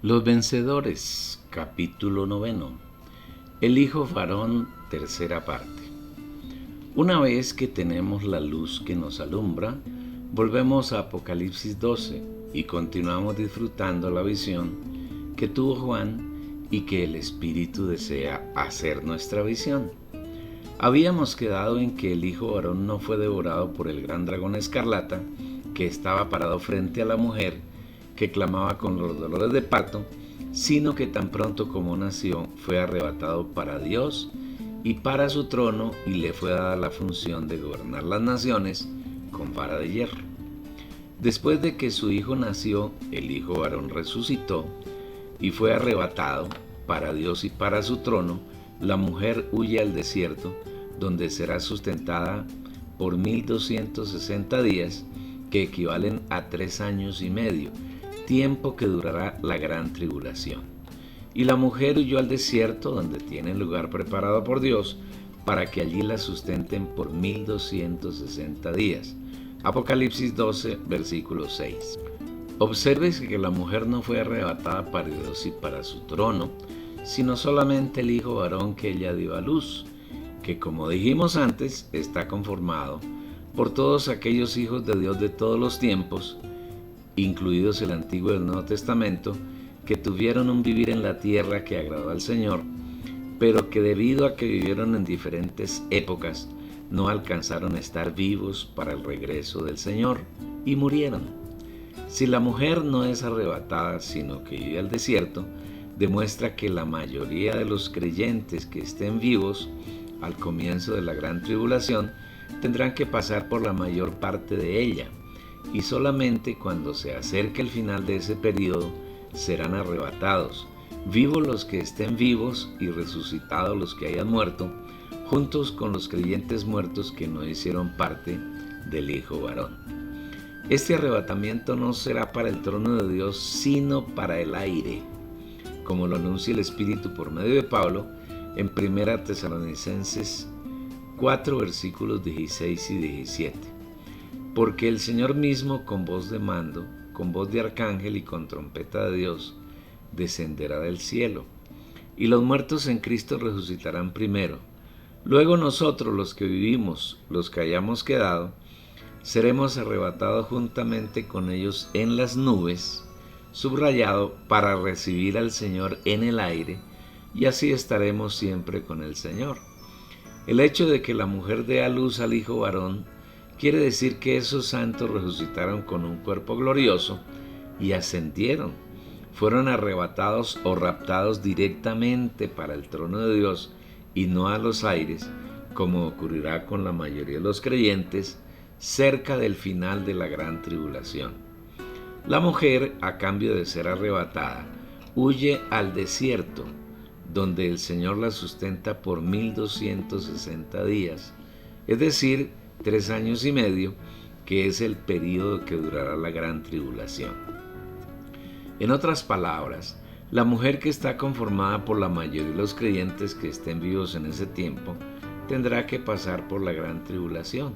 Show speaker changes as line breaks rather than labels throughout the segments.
Los vencedores, capítulo 9. El hijo varón, tercera parte. Una vez que tenemos la luz que nos alumbra, volvemos a Apocalipsis 12 y continuamos disfrutando la visión que tuvo Juan y que el Espíritu desea hacer nuestra visión. Habíamos quedado en que el hijo varón no fue devorado por el gran dragón escarlata que estaba parado frente a la mujer que clamaba con los dolores de parto, sino que tan pronto como nació fue arrebatado para Dios y para su trono, y le fue dada la función de gobernar las naciones con vara de hierro. Después de que su hijo nació, el hijo varón resucitó y fue arrebatado para Dios y para su trono. La mujer huye al desierto, donde será sustentada por 1260 días, que equivalen a 3 años y medio, tiempo que durará la gran tribulación. Y la mujer huyó al desierto, donde tiene lugar preparado por Dios, para que allí la sustenten por 1260 días. Apocalipsis 12, versículo 6. Observe que la mujer no fue arrebatada para Dios y para su trono, sino solamente el hijo varón que ella dio a luz, que, como dijimos antes, está conformado por todos aquellos hijos de Dios de todos los tiempos, incluidos el Antiguo y el Nuevo Testamento, que tuvieron un vivir en la tierra que agradó al Señor, pero que debido a que vivieron en diferentes épocas, no alcanzaron a estar vivos para el regreso del Señor y murieron. Si la mujer no es arrebatada, sino que vive al desierto, demuestra que la mayoría de los creyentes que estén vivos al comienzo de la gran tribulación tendrán que pasar por la mayor parte de ella, y solamente cuando se acerque el final de ese periodo serán arrebatados, vivos los que estén vivos y resucitados los que hayan muerto, juntos con los creyentes muertos que no hicieron parte del Hijo varón. Este arrebatamiento no será para el trono de Dios, sino para el aire, como lo anuncia el Espíritu por medio de Pablo en 1 Tesalonicenses 4, versículos 16 y 17. Porque el Señor mismo, con voz de mando, con voz de arcángel y con trompeta de Dios, descenderá del cielo, y los muertos en Cristo resucitarán primero. Luego nosotros, los que vivimos, los que hayamos quedado, seremos arrebatados juntamente con ellos en las nubes, subrayado, para recibir al Señor en el aire, y así estaremos siempre con el Señor. El hecho de que la mujer dé a luz al hijo varón quiere decir que esos santos resucitaron con un cuerpo glorioso y ascendieron. Fueron arrebatados o raptados directamente para el trono de Dios y no a los aires, como ocurrirá con la mayoría de los creyentes cerca del final de la gran tribulación. La mujer, a cambio de ser arrebatada, huye al desierto, donde el Señor la sustenta por 1260 días, es decir, 3 años y medio, que es el período que durará la gran tribulación. En otras palabras, la mujer que está conformada por la mayoría de los creyentes que estén vivos en ese tiempo, tendrá que pasar por la gran tribulación.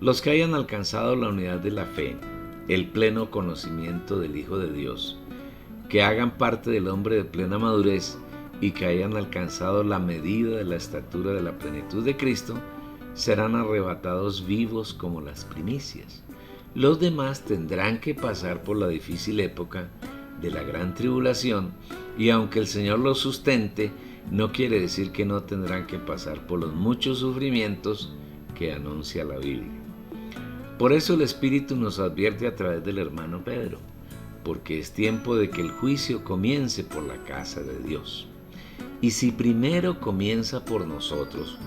Los que hayan alcanzado la unidad de la fe, el pleno conocimiento del Hijo de Dios, que hagan parte del hombre de plena madurez y que hayan alcanzado la medida de la estatura de la plenitud de Cristo, serán arrebatados vivos como las primicias. Los demás tendrán que pasar por la difícil época de la gran tribulación, y aunque el Señor los sustente, no quiere decir que no tendrán que pasar por los muchos sufrimientos que anuncia la Biblia. Por eso el Espíritu nos advierte a través del hermano Pedro, porque es tiempo de que el juicio comience por la casa de Dios. Y si primero comienza por nosotros,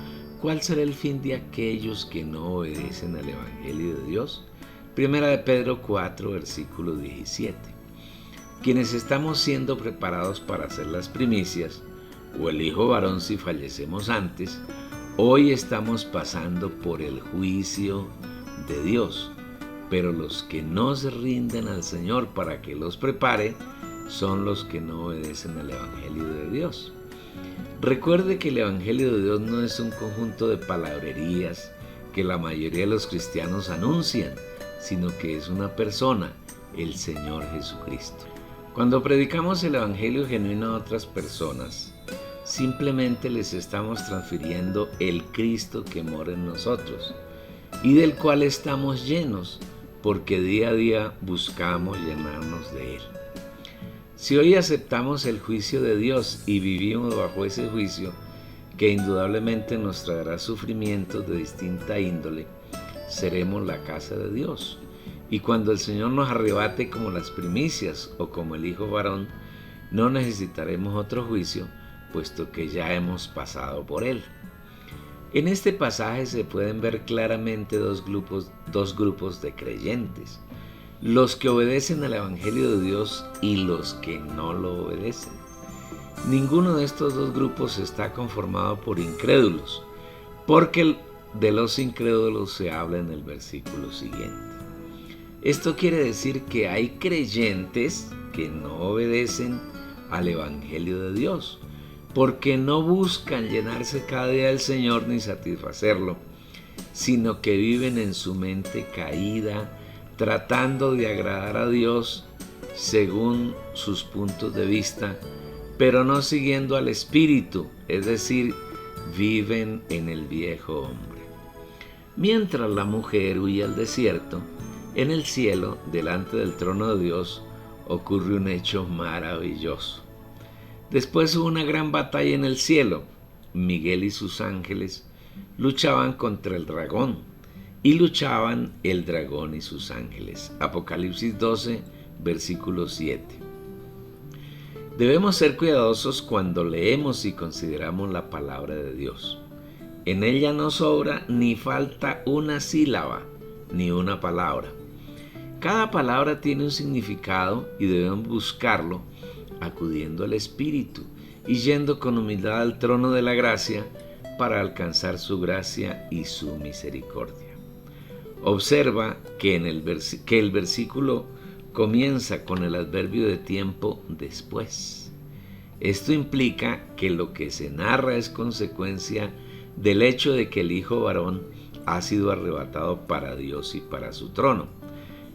¿cuál será el fin de aquellos que no obedecen al Evangelio de Dios? 1 de Pedro 4, versículo 17. Quienes estamos siendo preparados para hacer las primicias, o el hijo varón si fallecemos antes, hoy estamos pasando por el juicio de Dios. Pero los que no se rinden al Señor para que los prepare, son los que no obedecen al Evangelio de Dios. Recuerde que el Evangelio de Dios no es un conjunto de palabrerías que la mayoría de los cristianos anuncian, sino que es una persona, el Señor Jesucristo. Cuando predicamos el Evangelio genuino a otras personas, simplemente les estamos transfiriendo el Cristo que mora en nosotros y del cual estamos llenos, porque día a día buscamos llenarnos de Él. Si hoy aceptamos el juicio de Dios y vivimos bajo ese juicio, que indudablemente nos traerá sufrimientos de distinta índole, seremos la casa de Dios. Y cuando el Señor nos arrebate como las primicias o como el hijo varón, no necesitaremos otro juicio, puesto que ya hemos pasado por él. En este pasaje se pueden ver claramente dos grupos de creyentes: los que obedecen al Evangelio de Dios y los que no lo obedecen. Ninguno de estos dos grupos está conformado por incrédulos, porque de los incrédulos se habla en el versículo siguiente. Esto quiere decir que hay creyentes que no obedecen al Evangelio de Dios, porque no buscan llenarse cada día del Señor ni satisfacerlo, sino que viven en su mente caída, tratando de agradar a Dios según sus puntos de vista, pero no siguiendo al Espíritu, es decir, viven en el viejo hombre. Mientras la mujer huye al desierto, en el cielo, delante del trono de Dios, ocurre un hecho maravilloso. Después hubo una gran batalla en el cielo. Miguel y sus ángeles luchaban contra el dragón, y luchaban el dragón y sus ángeles. Apocalipsis 12, versículo 7. Debemos ser cuidadosos cuando leemos y consideramos la palabra de Dios. En ella no sobra ni falta una sílaba, ni una palabra. Cada palabra tiene un significado y debemos buscarlo acudiendo al Espíritu y yendo con humildad al trono de la gracia para alcanzar su gracia y su misericordia. Observa que el versículo comienza con el adverbio de tiempo después. Esto implica que lo que se narra es consecuencia del hecho de que el hijo varón ha sido arrebatado para Dios y para su trono.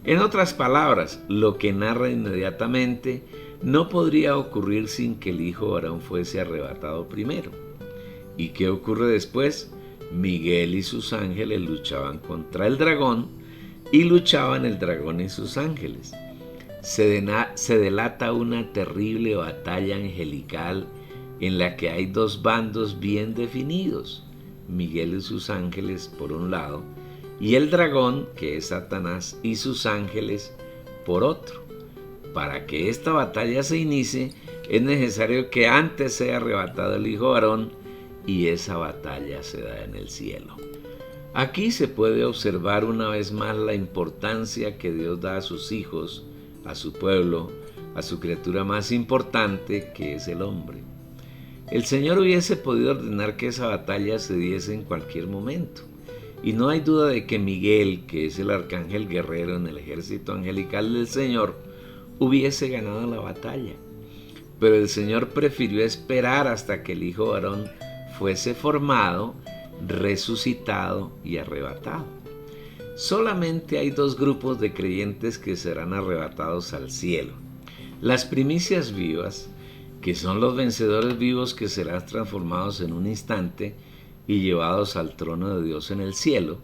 En otras palabras, lo que narra inmediatamente no podría ocurrir sin que el hijo varón fuese arrebatado primero. ¿Y qué ocurre después? Miguel y sus ángeles luchaban contra el dragón y luchaban el dragón y sus ángeles. Se delata una terrible batalla angelical en la que hay dos bandos bien definidos: Miguel y sus ángeles por un lado, y el dragón, que es Satanás, y sus ángeles por otro. Para que esta batalla se inicie, es necesario que antes sea arrebatado el hijo varón, y esa batalla se da en el cielo. Aquí se puede observar una vez más la importancia que Dios da a sus hijos, a su pueblo, a su criatura más importante, que es el hombre. El Señor hubiese podido ordenar que esa batalla se diese en cualquier momento, y no hay duda de que Miguel, que es el arcángel guerrero en el ejército angelical del Señor, hubiese ganado la batalla. Pero el Señor prefirió esperar hasta que el hijo varón fuese formado, resucitado y arrebatado. Solamente hay dos grupos de creyentes que serán arrebatados al cielo: las primicias vivas, que son los vencedores vivos que serán transformados en un instante y llevados al trono de Dios en el cielo,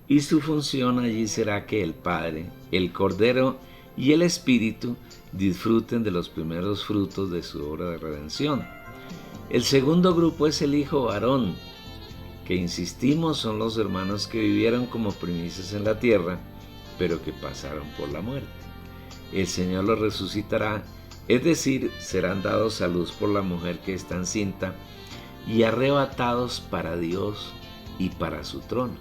y su función allí será que el Padre, el Cordero y el Espíritu disfruten de los primeros frutos de su obra de redención. El segundo grupo es el hijo varón, que insistimos son los hermanos que vivieron como primicias en la tierra, pero que pasaron por la muerte. El Señor los resucitará, es decir, serán dados a luz por la mujer que está encinta y arrebatados para Dios y para su trono.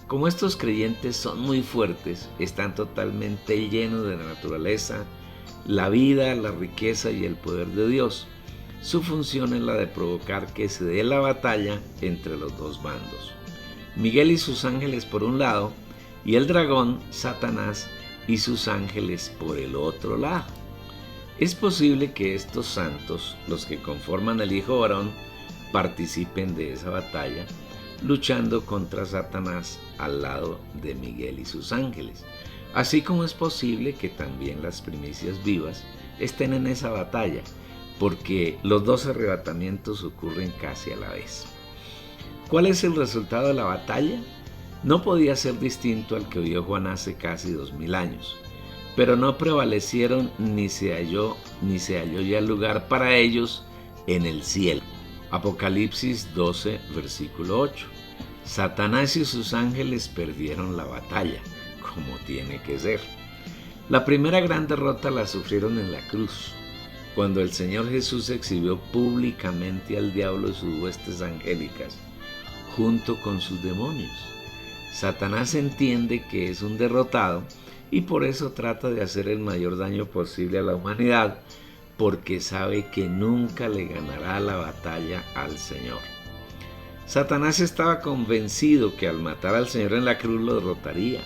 Como estos creyentes son muy fuertes, están totalmente llenos de la naturaleza, la vida, la riqueza y el poder de Dios, su función es la de provocar que se dé la batalla entre los dos bandos: Miguel y sus ángeles por un lado, y el dragón, Satanás, y sus ángeles por el otro lado. Es posible que estos santos, los que conforman el hijo varón, participen de esa batalla, luchando contra Satanás al lado de Miguel y sus ángeles, así como es posible que también las primicias vivas estén en esa batalla, porque los dos arrebatamientos ocurren casi a la vez. ¿Cuál es el resultado de la batalla? No podía ser distinto al que vio Juan hace casi 2000 años, pero no prevalecieron ni se halló ya lugar para ellos en el cielo. Apocalipsis 12, versículo 8. Satanás y sus ángeles perdieron la batalla, como tiene que ser. La primera gran derrota la sufrieron en la cruz, cuando el Señor Jesús exhibió públicamente al diablo y sus huestes angélicas, junto con sus demonios. Satanás entiende que es un derrotado y por eso trata de hacer el mayor daño posible a la humanidad, porque sabe que nunca le ganará la batalla al Señor. Satanás estaba convencido que al matar al Señor en la cruz lo derrotaría,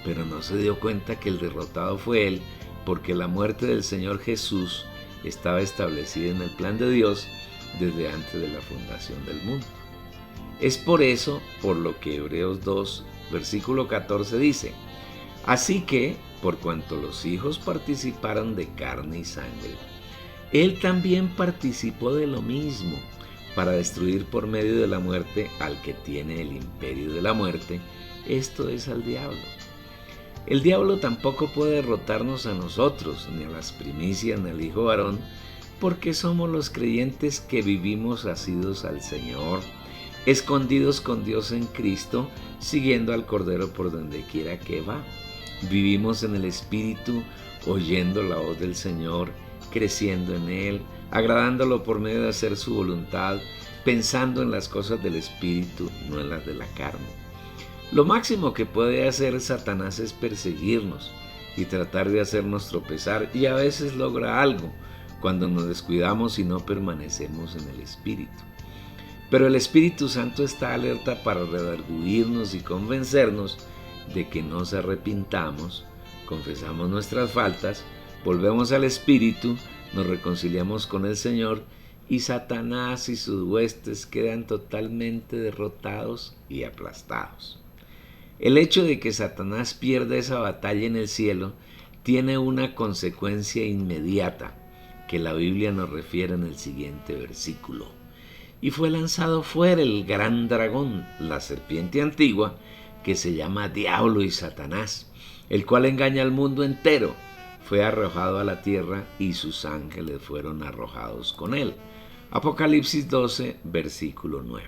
pero no se dio cuenta que el derrotado fue él, porque la muerte del Señor Jesús estaba establecida en el plan de Dios desde antes de la fundación del mundo. Es por eso, por lo que Hebreos 2, versículo 14 dice: así que, por cuanto los hijos participaron de carne y sangre, él también participó de lo mismo, para destruir por medio de la muerte al que tiene el imperio de la muerte, esto es, al diablo. El diablo tampoco puede derrotarnos a nosotros, ni a las primicias, ni al hijo varón, porque somos los creyentes que vivimos asidos al Señor, escondidos con Dios en Cristo, siguiendo al Cordero por donde quiera que va. Vivimos en el Espíritu, oyendo la voz del Señor, creciendo en Él, agradándolo por medio de hacer su voluntad, pensando en las cosas del Espíritu, no en las de la carne. Lo máximo que puede hacer Satanás es perseguirnos y tratar de hacernos tropezar, y a veces logra algo cuando nos descuidamos y no permanecemos en el Espíritu. Pero el Espíritu Santo está alerta para redarguirnos y convencernos de que nos arrepintamos, confesamos nuestras faltas, volvemos al Espíritu, nos reconciliamos con el Señor y Satanás y sus huestes quedan totalmente derrotados y aplastados. El hecho de que Satanás pierda esa batalla en el cielo tiene una consecuencia inmediata que la Biblia nos refiere en el siguiente versículo. Y fue lanzado fuera el gran dragón, la serpiente antigua, que se llama Diablo y Satanás, el cual engaña al mundo entero. Fue arrojado a la tierra y sus ángeles fueron arrojados con él. Apocalipsis 12, versículo 9.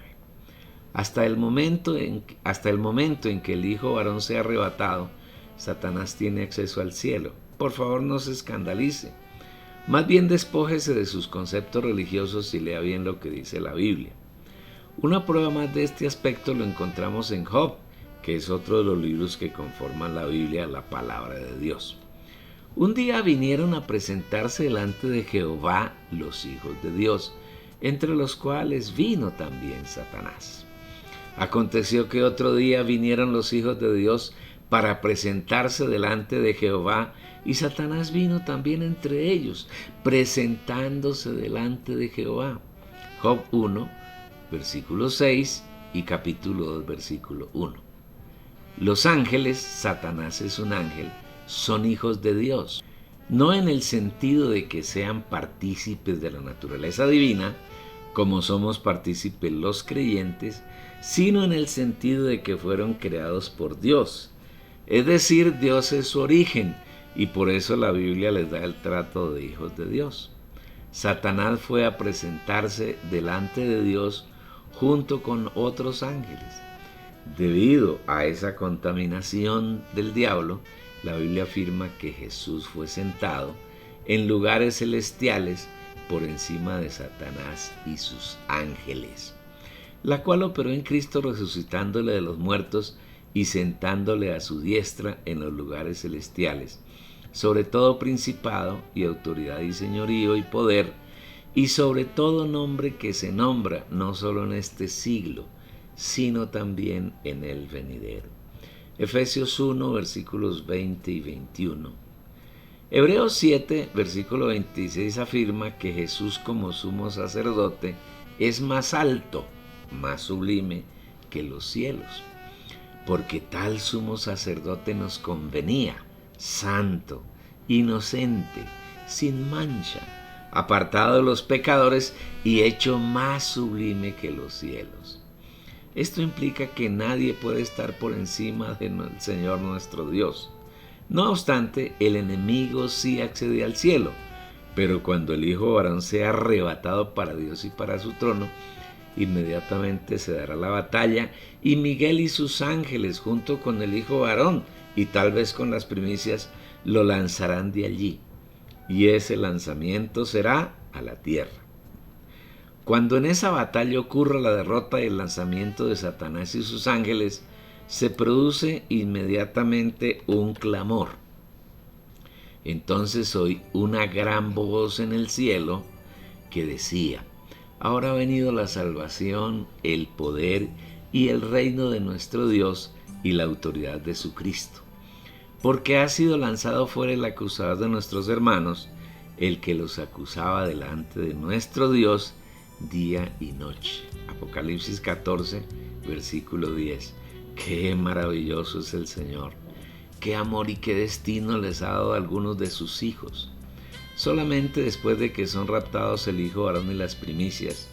Hasta el momento en que el hijo varón sea arrebatado, Satanás tiene acceso al cielo. Por favor, no se escandalice. Más bien despójese de sus conceptos religiosos y lea bien lo que dice la Biblia. Una prueba más de este aspecto lo encontramos en Job, que es otro de los libros que conforman la Biblia, la palabra de Dios. Un día vinieron a presentarse delante de Jehová los hijos de Dios, entre los cuales vino también Satanás. Aconteció que otro día vinieron los hijos de Dios para presentarse delante de Jehová, y Satanás vino también entre ellos, presentándose delante de Jehová. Job 1, versículo 6 y capítulo 2, versículo 1. Los ángeles, Satanás es un ángel, son hijos de Dios, no en el sentido de que sean partícipes de la naturaleza divina, como somos partícipes los creyentes, sino en el sentido de que fueron creados por Dios. Es decir, Dios es su origen, y por eso la Biblia les da el trato de hijos de Dios. Satanás fue a presentarse delante de Dios junto con otros ángeles. Debido a esa contaminación del diablo, la Biblia afirma que Jesús fue sentado en lugares celestiales por encima de Satanás y sus ángeles, la cual operó en Cristo resucitándole de los muertos y sentándole a su diestra en los lugares celestiales, sobre todo principado y autoridad y señorío y poder, y sobre todo nombre que se nombra no solo en este siglo, sino también en el venidero. Efesios 1, versículos 20 y 21. Hebreos 7, versículo 26 afirma que Jesús como sumo sacerdote es más alto, más sublime que los cielos, porque tal sumo sacerdote nos convenía, santo, inocente, sin mancha, apartado de los pecadores y hecho más sublime que los cielos. Esto implica que nadie puede estar por encima del Señor nuestro Dios. No obstante, el enemigo sí accede al cielo, pero cuando el Hijo varón sea arrebatado para Dios y para su trono, inmediatamente se dará la batalla y Miguel y sus ángeles junto con el Hijo varón y tal vez con las primicias lo lanzarán de allí, y ese lanzamiento será a la tierra. Cuando en esa batalla ocurra la derrota y el lanzamiento de Satanás y sus ángeles, se produce inmediatamente un clamor. Entonces oí una gran voz en el cielo que decía: ahora ha venido la salvación, el poder y el reino de nuestro Dios y la autoridad de su Cristo. Porque ha sido lanzado fuera el acusador de nuestros hermanos, el que los acusaba delante de nuestro Dios día y noche. Apocalipsis 14, versículo 10. Qué maravilloso es el Señor. Qué amor y qué destino les ha dado a algunos de sus hijos. Solamente después de que son raptados el Hijo varón y las primicias,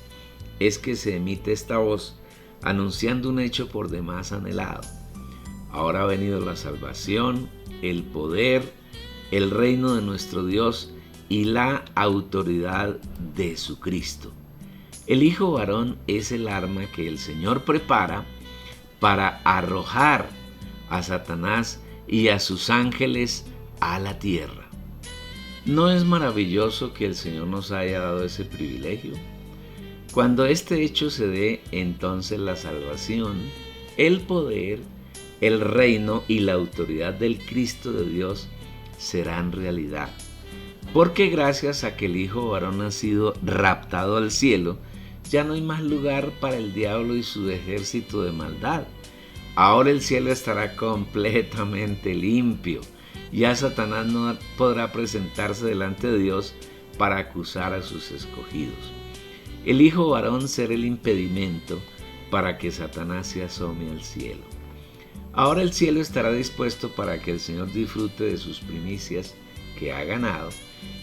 es que se emite esta voz anunciando un hecho por demás anhelado. Ahora ha venido la salvación, el poder, el reino de nuestro Dios y la autoridad de su Cristo. El Hijo varón es el arma que el Señor prepara para arrojar a Satanás y a sus ángeles a la tierra. ¿No es maravilloso que el Señor nos haya dado ese privilegio? Cuando este hecho se dé, entonces la salvación, el poder, el reino y la autoridad del Cristo de Dios serán realidad. Porque gracias a que el Hijo varón ha sido raptado al cielo, ya no hay más lugar para el diablo y su ejército de maldad. Ahora el cielo estará completamente limpio. Ya Satanás no podrá presentarse delante de Dios para acusar a sus escogidos. El Hijo varón será el impedimento para que Satanás se asome al cielo. Ahora el cielo estará dispuesto para que el Señor disfrute de sus primicias que ha ganado,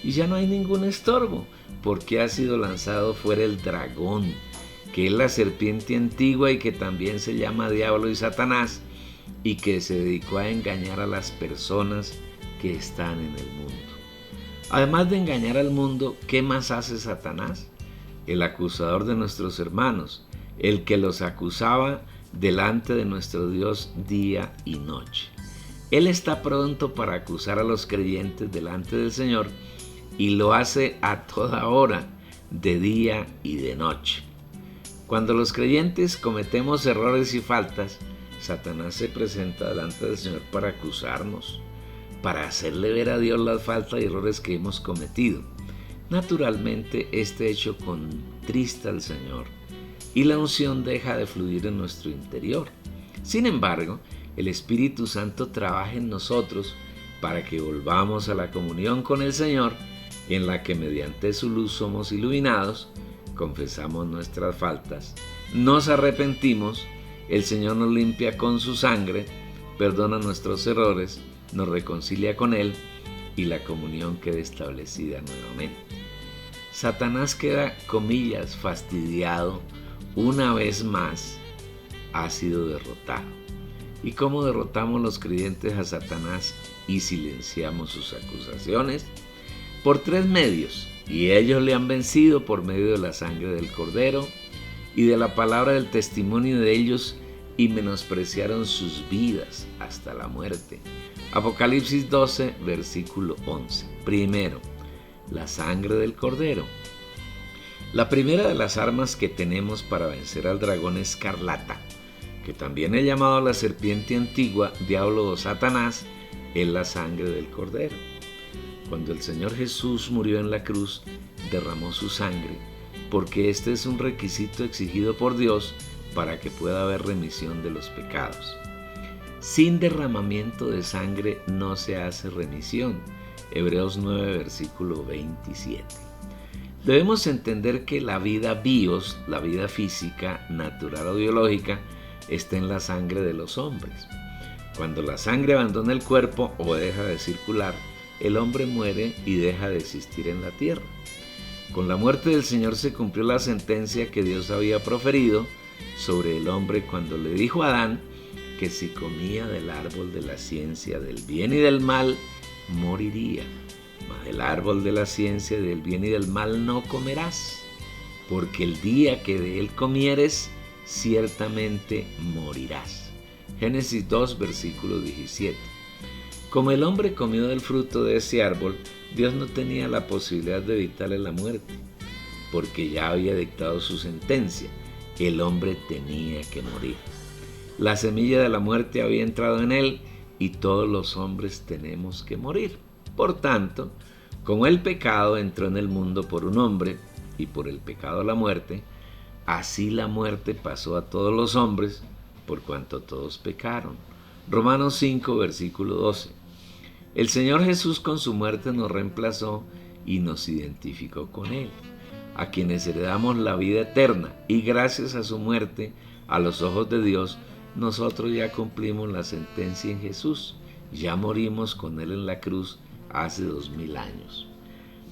y ya no hay ningún estorbo, porque ha sido lanzado fuera el dragón, que es la serpiente antigua y que también se llama Diablo y Satanás, y que se dedicó a engañar a las personas que están en el mundo. Además de engañar al mundo, ¿qué más hace Satanás? El acusador de nuestros hermanos, el que los acusaba delante de nuestro Dios día y noche. Él está pronto para acusar a los creyentes delante del Señor y lo hace a toda hora, de día y de noche. Cuando los creyentes cometemos errores y faltas, Satanás se presenta delante del Señor para acusarnos, para hacerle ver a Dios las faltas y errores que hemos cometido. Naturalmente, este hecho contrista al Señor y la unción deja de fluir en nuestro interior. Sin embargo, el Espíritu Santo trabaja en nosotros para que volvamos a la comunión con el Señor, en la que mediante su luz somos iluminados, confesamos nuestras faltas, nos arrepentimos, el Señor nos limpia con su sangre, perdona nuestros errores, nos reconcilia con Él y la comunión queda establecida nuevamente. Satanás queda, comillas, fastidiado, una vez más ha sido derrotado. ¿Y cómo derrotamos los creyentes a Satanás y silenciamos sus acusaciones? Por 3 medios, y ellos le han vencido por medio de la sangre del Cordero y de la palabra del testimonio de ellos, y menospreciaron sus vidas hasta la muerte. Apocalipsis 12, versículo 11. Primero, la sangre del Cordero. La primera de las armas que tenemos para vencer al dragón escarlata, que también he llamado la serpiente antigua, diablo o Satanás, es la sangre del Cordero. Cuando el Señor Jesús murió en la cruz, derramó su sangre, porque este es un requisito exigido por Dios para que pueda haber remisión de los pecados. Sin derramamiento de sangre no se hace remisión. Hebreos 9, versículo 27. Debemos entender que la vida bios, la vida física, natural o biológica, está en la sangre de los hombres. Cuando la sangre abandona el cuerpo o deja de circular, el hombre muere y deja de existir en la tierra. Con la muerte del Señor se cumplió la sentencia que Dios había proferido sobre el hombre cuando le dijo a Adán que si comía del árbol de la ciencia del bien y del mal, moriría. Mas del árbol de la ciencia del bien y del mal no comerás, porque el día que de él comieres, ciertamente morirás. Génesis 2, versículo 17. Como el hombre comió del fruto de ese árbol, Dios no tenía la posibilidad de evitarle la muerte, porque ya había dictado su sentencia. El hombre tenía que morir. La semilla de la muerte había entrado en él y todos los hombres tenemos que morir. Por tanto, como el pecado entró en el mundo por un hombre y por el pecado la muerte, así la muerte pasó a todos los hombres por cuanto todos pecaron. Romanos 5, versículo 12. El Señor Jesús con su muerte nos reemplazó y nos identificó con Él, a quienes heredamos la vida eterna, y gracias a su muerte, a los ojos de Dios, nosotros ya cumplimos la sentencia en Jesús, ya morimos con Él en la cruz hace 2000 años.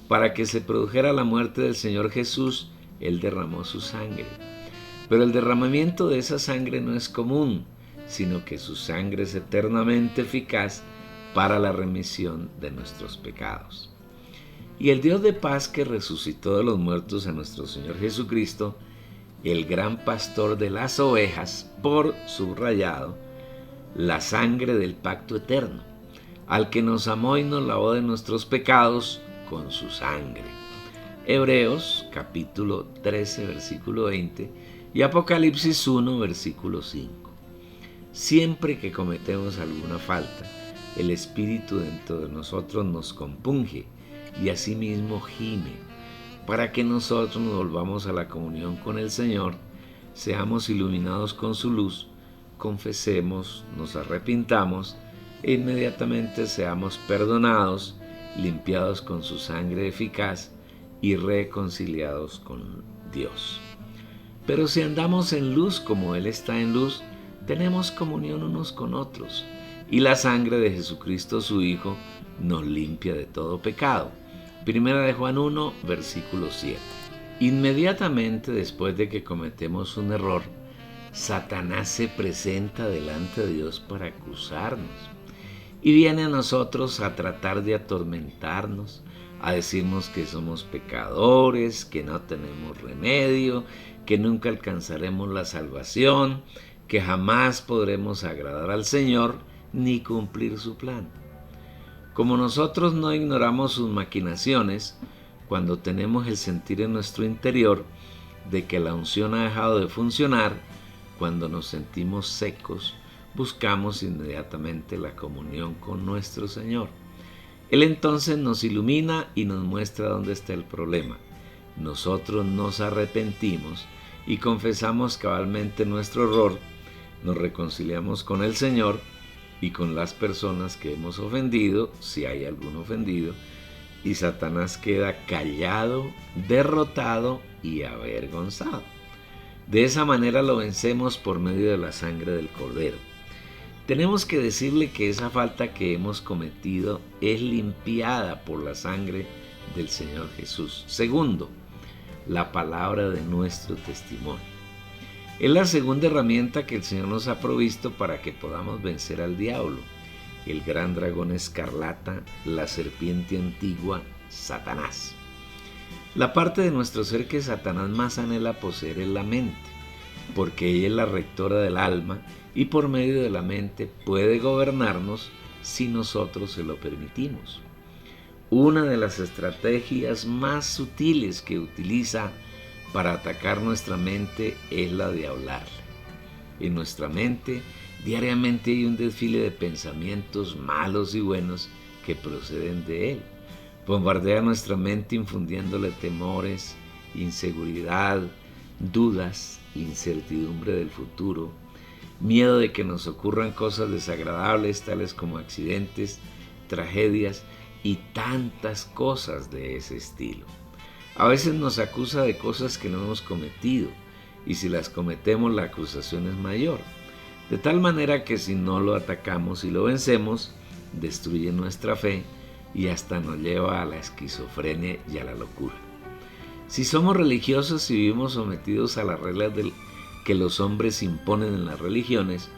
Para que se produjera la muerte del Señor Jesús, Él derramó su sangre. Pero el derramamiento de esa sangre no es común, sino que su sangre es eternamente eficaz para la remisión de nuestros pecados. Y el Dios de paz que resucitó de los muertos a nuestro Señor Jesucristo, el gran pastor de las ovejas, por subrayado, la sangre del pacto eterno, al que nos amó y nos lavó de nuestros pecados con su sangre. Hebreos capítulo 13, versículo 20 y Apocalipsis 1, versículo 5. Siempre que cometemos alguna falta, el Espíritu dentro de nosotros nos compunge y asimismo gime, para que nosotros nos volvamos a la comunión con el Señor, seamos iluminados con su luz, confesemos, nos arrepintamos e inmediatamente seamos perdonados, limpiados con su sangre eficaz y reconciliados con Dios. Pero si andamos en luz como Él está en luz, tenemos comunión unos con otros, y la sangre de Jesucristo su Hijo nos limpia de todo pecado. Primera de Juan 1, versículo 7. Inmediatamente después de que cometemos un error, Satanás se presenta delante de Dios para acusarnos y viene a nosotros a tratar de atormentarnos, a decirnos que somos pecadores, que no tenemos remedio, que nunca alcanzaremos la salvación, que jamás podremos agradar al Señor ni cumplir su plan. Como nosotros no ignoramos sus maquinaciones, cuando tenemos el sentir en nuestro interior de que la unción ha dejado de funcionar, cuando nos sentimos secos, buscamos inmediatamente la comunión con nuestro Señor. Él entonces nos ilumina y nos muestra dónde está el problema. Nosotros nos arrepentimos y confesamos cabalmente nuestro error, nos reconciliamos con el Señor y con las personas que hemos ofendido, si hay algún ofendido, y Satanás queda callado, derrotado y avergonzado. De esa manera lo vencemos por medio de la sangre del Cordero. Tenemos que decirle que esa falta que hemos cometido es limpiada por la sangre del Señor Jesús. Segundo, la palabra de nuestro testimonio. Es la segunda herramienta que el Señor nos ha provisto para que podamos vencer al diablo, el gran dragón escarlata, la serpiente antigua, Satanás. La parte de nuestro ser que Satanás más anhela poseer es la mente, porque ella es la rectora del alma y por medio de la mente puede gobernarnos si nosotros se lo permitimos. Una de las estrategias más sutiles que utiliza para atacar nuestra mente es la de hablarle. En nuestra mente diariamente hay un desfile de pensamientos malos y buenos que proceden de él. Bombardea nuestra mente infundiéndole temores, inseguridad, dudas, incertidumbre del futuro, miedo de que nos ocurran cosas desagradables tales como accidentes, tragedias y tantas cosas de ese estilo. A veces nos acusa de cosas que no hemos cometido y si las cometemos la acusación es mayor. De tal manera que si no lo atacamos y lo vencemos, destruye nuestra fe, y hasta nos lleva a la esquizofrenia y a la locura. Si somos religiosos y vivimos sometidos a las reglas que los hombres imponen en las religiones,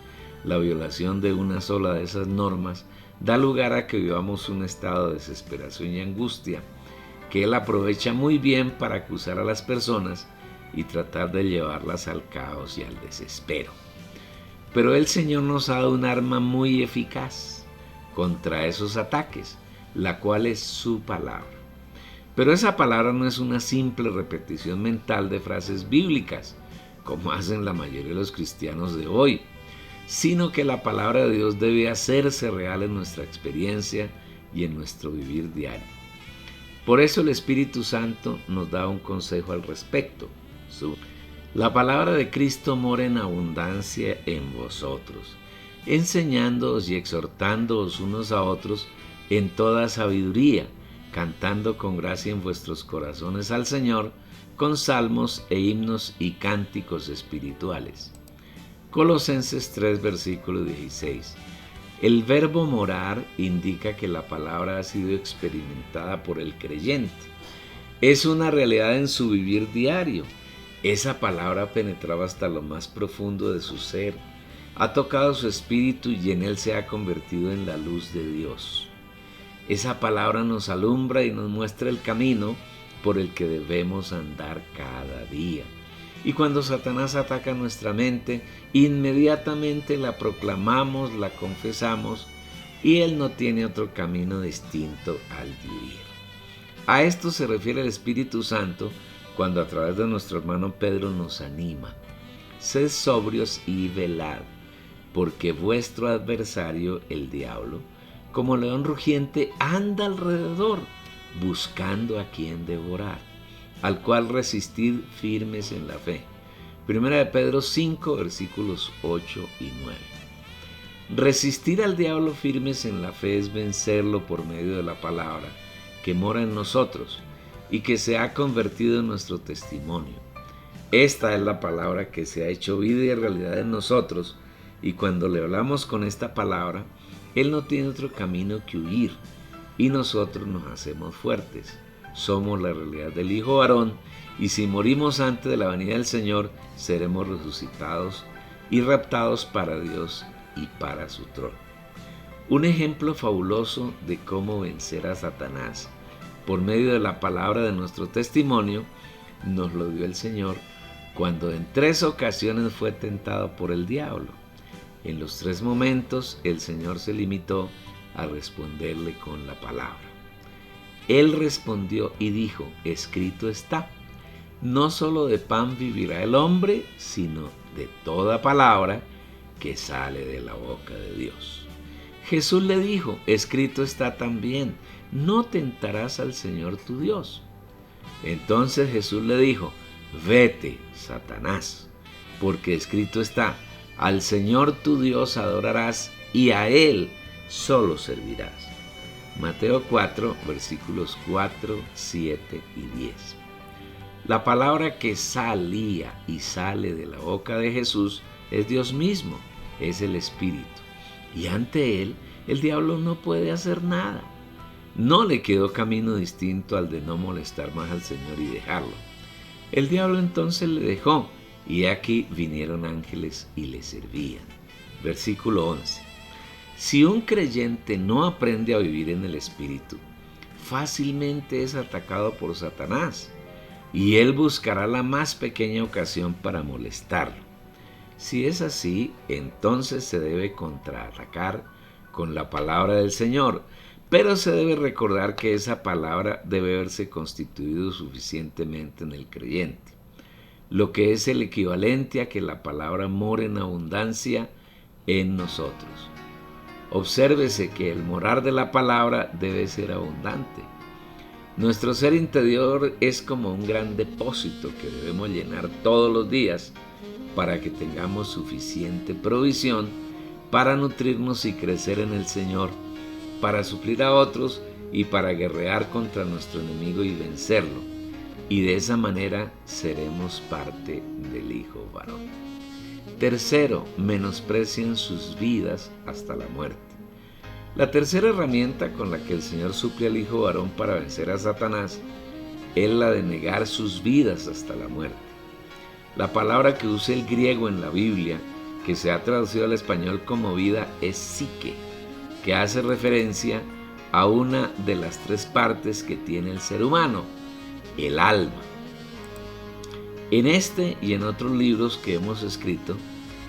la violación de una sola de esas normas da lugar a que vivamos un estado de desesperación y angustia que él aprovecha muy bien para acusar a las personas y tratar de llevarlas al caos y al desespero. Pero el Señor nos ha dado un arma muy eficaz contra esos ataques, la cual es su palabra. Pero esa palabra no es una simple repetición mental de frases bíblicas, como hacen la mayoría de los cristianos de hoy, sino que la palabra de Dios debe hacerse real en nuestra experiencia y en nuestro vivir diario. Por eso el Espíritu Santo nos da un consejo al respecto. La palabra de Cristo mora en abundancia en vosotros, enseñándoos y exhortándoos unos a otros en toda sabiduría, cantando con gracia en vuestros corazones al Señor, con salmos e himnos y cánticos espirituales. Colosenses 3, versículo 16. El verbo morar indica que la palabra ha sido experimentada por el creyente. Es una realidad en su vivir diario. Esa palabra ha penetrado hasta lo más profundo de su ser, ha tocado su espíritu y en él se ha convertido en la luz de Dios. Esa palabra nos alumbra y nos muestra el camino por el que debemos andar cada día. Y cuando Satanás ataca nuestra mente, inmediatamente la proclamamos, la confesamos y él no tiene otro camino distinto al vivir. A esto se refiere el Espíritu Santo cuando a través de nuestro hermano Pedro nos anima. Sed sobrios y velad, porque vuestro adversario, el diablo, como león rugiente, anda alrededor, buscando a quien devorar, al cual resistid firmes en la fe. Primera de Pedro 5, versículos 8 y 9. Resistir al diablo firmes en la fe es vencerlo por medio de la palabra que mora en nosotros y que se ha convertido en nuestro testimonio. Esta es la palabra que se ha hecho vida y realidad en nosotros, y cuando le hablamos con esta palabra, él no tiene otro camino que huir, y nosotros nos hacemos fuertes. Somos la realidad del Hijo varón, y si morimos antes de la venida del Señor, seremos resucitados y raptados para Dios y para su trono. Un ejemplo fabuloso de cómo vencer a Satanás por medio de la palabra de nuestro testimonio nos lo dio el Señor cuando en 3 ocasiones fue tentado por el diablo. En los 3 momentos el Señor se limitó a responderle con la palabra. Él respondió y dijo: escrito está, no solo de pan vivirá el hombre, sino de toda palabra que sale de la boca de Dios. Jesús le dijo: escrito está también, no tentarás al Señor tu Dios. Entonces Jesús le dijo: vete, Satanás, porque escrito está, al Señor tu Dios adorarás y a Él solo servirás. Mateo 4, versículos 4, 7 y 10. La palabra que salía y sale de la boca de Jesús es Dios mismo, es el Espíritu. Y ante Él, el diablo no puede hacer nada. No le quedó camino distinto al de no molestar más al Señor y dejarlo. El diablo entonces le dejó, y aquí vinieron ángeles y le servían. Versículo 11. Si un creyente no aprende a vivir en el Espíritu, fácilmente es atacado por Satanás, y él buscará la más pequeña ocasión para molestarlo. Si es así, entonces se debe contraatacar con la palabra del Señor, pero se debe recordar que esa palabra debe haberse constituido suficientemente en el creyente, lo que es el equivalente a que la palabra more en abundancia en nosotros. Obsérvese que el morar de la palabra debe ser abundante. Nuestro ser interior es como un gran depósito que debemos llenar todos los días para que tengamos suficiente provisión para nutrirnos y crecer en el Señor, para suplir a otros y para guerrear contra nuestro enemigo y vencerlo. Y de esa manera seremos parte del Hijo varón. Tercero, menosprecien sus vidas hasta la muerte. La tercera herramienta con la que el Señor suple al hijo varón para vencer a Satanás es la de negar sus vidas hasta la muerte. La palabra que usa el griego en la Biblia, que se ha traducido al español como vida, es psique, que hace referencia a una de las tres partes que tiene el ser humano, el alma. En este y en otros libros que hemos escrito,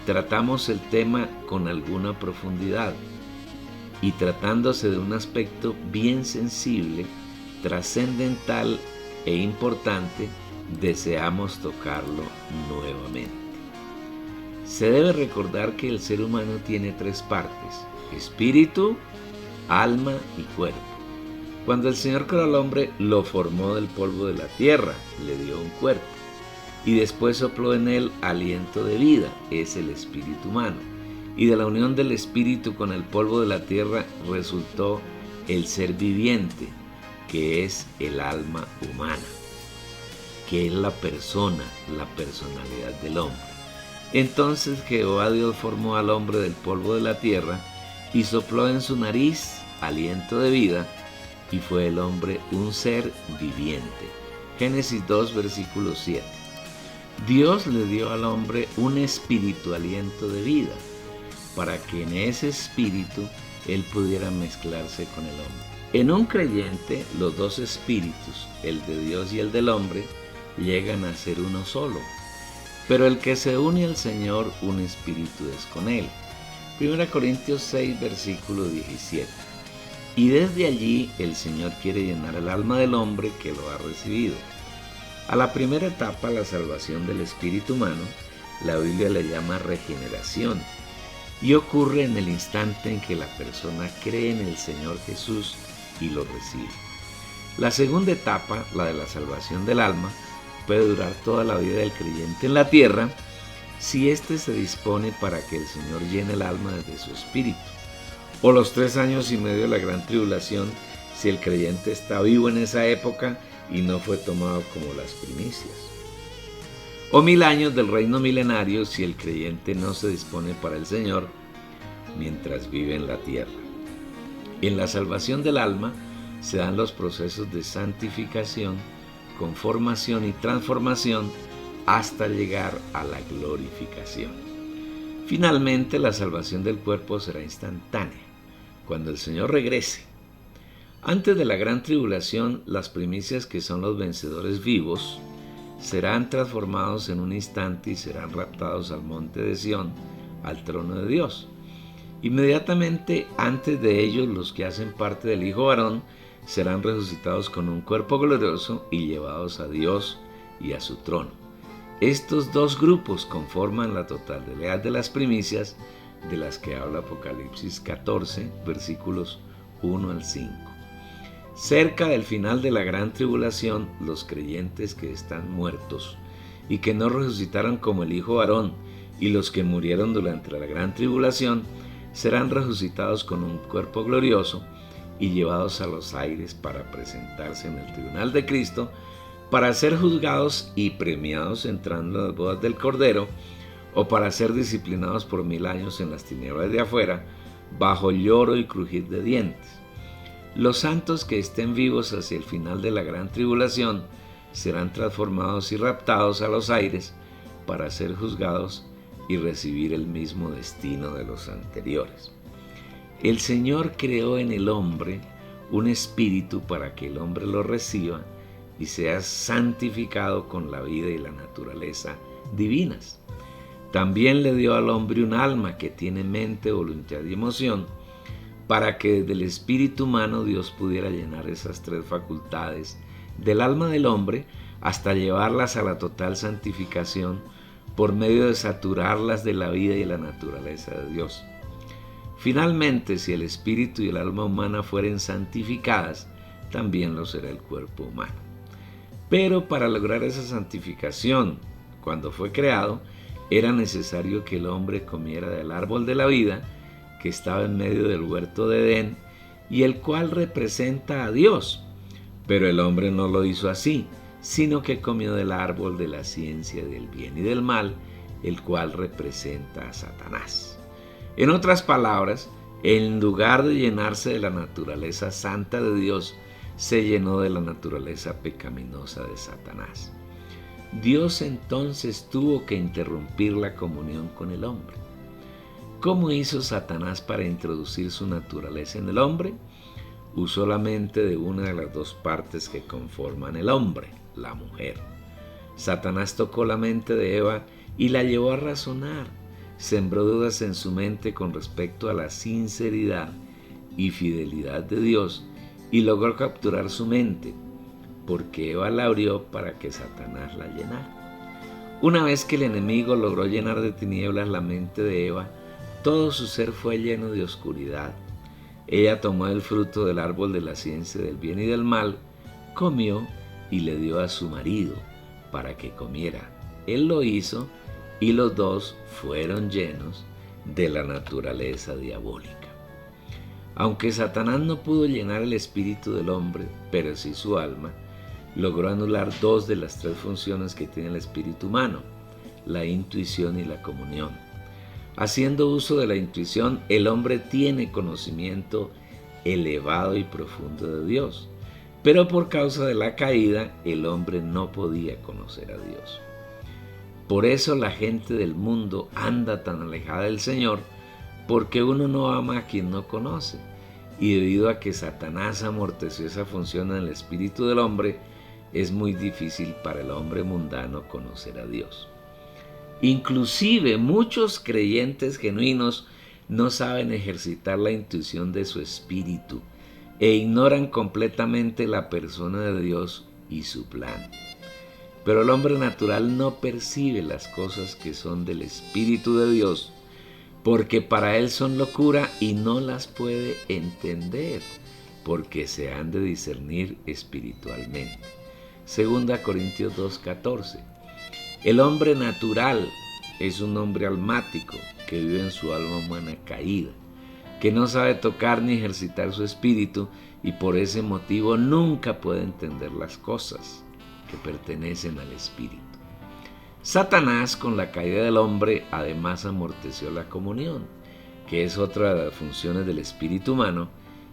tratamos el tema con alguna profundidad y tratándose de un aspecto bien sensible, trascendental e importante, deseamos tocarlo nuevamente. Se debe recordar que el ser humano tiene tres partes: espíritu, alma y cuerpo. Cuando el Señor creó al hombre, lo formó del polvo de la tierra, le dio un cuerpo, y después sopló en él aliento de vida, es el espíritu humano. Y de la unión del espíritu con el polvo de la tierra resultó el ser viviente, que es el alma humana, que es la persona, la personalidad del hombre. Entonces Jehová Dios formó al hombre del polvo de la tierra y sopló en su nariz aliento de vida, y fue el hombre un ser viviente. Génesis 2, versículo 7. Dios le dio al hombre un espíritu aliento de vida, para que en ese espíritu él pudiera mezclarse con el hombre. En un creyente, los dos espíritus, el de Dios y el del hombre, llegan a ser uno solo. Pero el que se une al Señor, un espíritu es con él. 1 Corintios 6, versículo 17. Y desde allí el Señor quiere llenar el alma del hombre que lo ha recibido. A la primera etapa, la salvación del espíritu humano, la Biblia le llama regeneración, y ocurre en el instante en que la persona cree en el Señor Jesús y lo recibe. La segunda etapa, la de la salvación del alma, puede durar toda la vida del creyente en la tierra si éste se dispone para que el Señor llene el alma de su espíritu, o los 3 años y medio de la gran tribulación si el creyente está vivo en esa época y no fue tomado como las primicias, o 1000 años del reino milenario si el creyente no se dispone para el Señor mientras vive en la tierra. En la salvación del alma se dan los procesos de santificación, conformación y transformación hasta llegar a la glorificación. Finalmente, la salvación del cuerpo será instantánea, cuando el Señor regrese. Antes de la gran tribulación, las primicias, que son los vencedores vivos, serán transformados en un instante y serán raptados al monte de Sión, al trono de Dios. Inmediatamente antes de ellos, los que hacen parte del Hijo varón serán resucitados con un cuerpo glorioso y llevados a Dios y a su trono. Estos dos grupos conforman la totalidad de las primicias de las que habla Apocalipsis 14, versículos 1 al 5. Cerca del final de la gran tribulación, los creyentes que están muertos y que no resucitaron como el Hijo varón, y los que murieron durante la gran tribulación, serán resucitados con un cuerpo glorioso y llevados a los aires para presentarse en el tribunal de Cristo, para ser juzgados y premiados entrando en las bodas del Cordero, o para ser disciplinados por 1000 años en las tinieblas de afuera, bajo lloro y crujir de dientes. Los santos que estén vivos hacia el final de la gran tribulación serán transformados y raptados a los aires para ser juzgados y recibir el mismo destino de los anteriores. El Señor creó en el hombre un espíritu para que el hombre lo reciba y sea santificado con la vida y la naturaleza divinas. También le dio al hombre un alma que tiene mente, voluntad y emoción, para que desde el espíritu humano Dios pudiera llenar esas tres facultades del alma del hombre hasta llevarlas a la total santificación por medio de saturarlas de la vida y la naturaleza de Dios. Finalmente, si el espíritu y el alma humana fueren santificadas, también lo será el cuerpo humano. Pero para lograr esa santificación, cuando fue creado, era necesario que el hombre comiera del árbol de la vida, que estaba en medio del huerto de Edén, y el cual representa a Dios. Pero el hombre no lo hizo así, sino que comió del árbol de la ciencia del bien y del mal, el cual representa a Satanás. En otras palabras, En lugar de llenarse de la naturaleza santa de Dios, se llenó de la naturaleza pecaminosa de Satanás. Dios entonces tuvo que interrumpir la comunión con el hombre. ¿Cómo hizo Satanás para introducir su naturaleza en el hombre? Usó la mente de una de las dos partes que conforman el hombre, la mujer. Satanás tocó la mente de Eva y la llevó a razonar. Sembró dudas en su mente con respecto a la sinceridad y fidelidad de Dios y logró capturar su mente, porque Eva la abrió para que Satanás la llenara. Una vez que el enemigo logró llenar de tinieblas la mente de Eva, todo su ser fue lleno de oscuridad. Ella tomó el fruto del árbol de la ciencia del bien y del mal, comió y le dio a su marido para que comiera. Él lo hizo y los dos fueron llenos de la naturaleza diabólica. Aunque Satanás no pudo llenar el espíritu del hombre, pero sí su alma, logró anular dos de las tres funciones que tiene el espíritu humano, la intuición y la comunión. Haciendo uso de la intuición, el hombre tiene conocimiento elevado y profundo de Dios, pero por causa de la caída, el hombre no podía conocer a Dios. Por eso la gente del mundo anda tan alejada del Señor, porque uno no ama a quien no conoce, y debido a que Satanás amorteció esa función en el espíritu del hombre, es muy difícil para el hombre mundano conocer a Dios. Inclusive muchos creyentes genuinos no saben ejercitar la intuición de su espíritu e ignoran completamente la persona de Dios y su plan. Pero el hombre natural no percibe las cosas que son del Espíritu de Dios, porque para él son locura y no las puede entender, porque se han de discernir espiritualmente. 2 Corintios 2:14. El hombre natural es un hombre almático que vive en su alma humana caída, que no sabe tocar ni ejercitar su espíritu y por ese motivo nunca puede entender las cosas que pertenecen al espíritu. Satanás, con la caída del hombre, además amorteció la comunión, que es otra de las funciones del espíritu humano,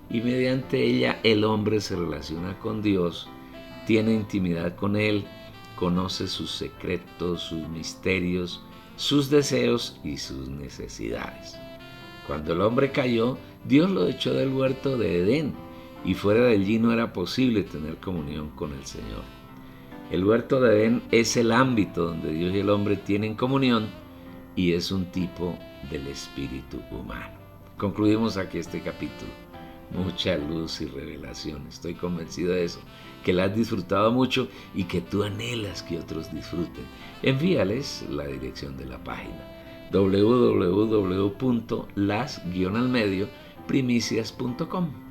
y mediante ella el hombre se relaciona con Dios, tiene intimidad con Él, conoce sus secretos, sus misterios, sus deseos y sus necesidades. Cuando el hombre cayó, Dios lo echó del huerto de Edén, y fuera de allí no era posible tener comunión con el Señor. El huerto de Edén es el ámbito donde Dios y el hombre tienen comunión y es un tipo del espíritu humano. Concluimos aquí este capítulo. Mucha luz y revelación, estoy convencido de eso, que la has disfrutado mucho y que tú anhelas que otros disfruten. Envíales la dirección de la página www.las-primicias.com.